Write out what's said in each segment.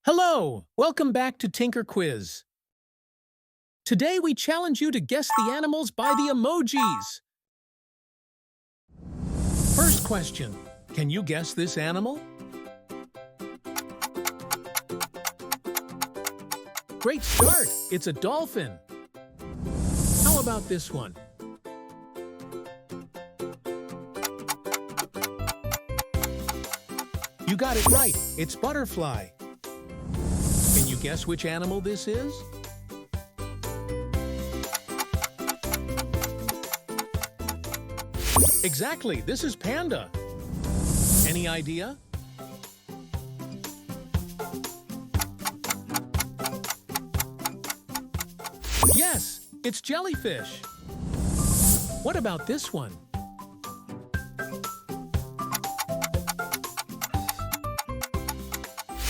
Hello! Welcome back to Tinker Quiz. Today we challenge you to guess the animals by the emojis. First question, can you guess this animal? Great start! It's a dolphin. How about this one? You got it right, it's butterfly. Can you guess which animal this is? Exactly, this is panda. Any idea? Yes, it's jellyfish. What about this one?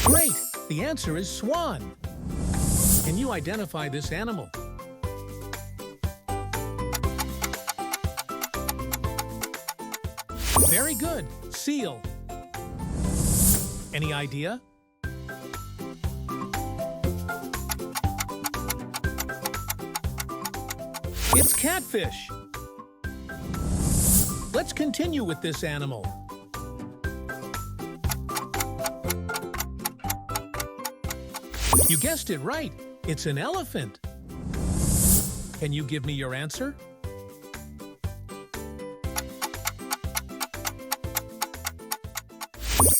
Great! The answer is swan. Can you identify this animal? Very good. Seal. Any idea? It's catfish. Let's continue with this animal. You guessed it right. It's an elephant. Can you give me your answer?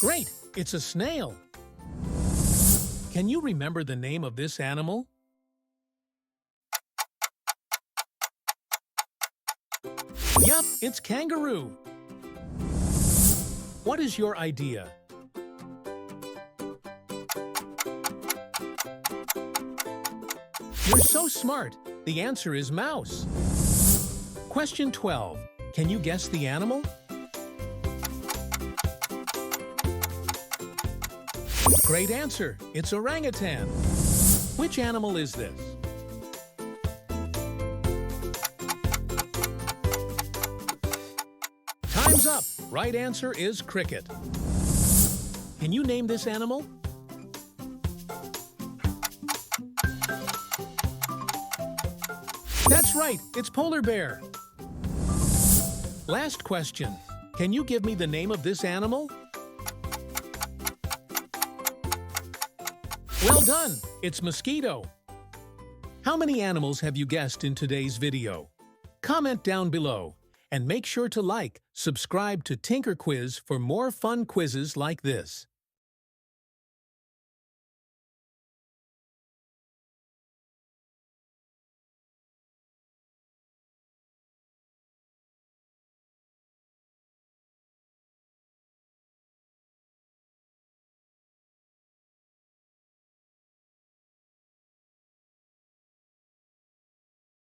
Great! It's a snail. Can you remember the name of this animal? Yup, it's kangaroo. What is your idea? You're so smart. The answer is mouse. Question 12. Can you guess the animal? Great answer. It's orangutan. Which animal is this? Time's up. Right answer is cricket. Can you name this animal? That's right, it's polar bear. Last question. Can you give me the name of this animal? Well done, it's mosquito. How many animals have you guessed in today's video? Comment down below and make sure to like, subscribe to Tinker Quiz for more fun quizzes like this.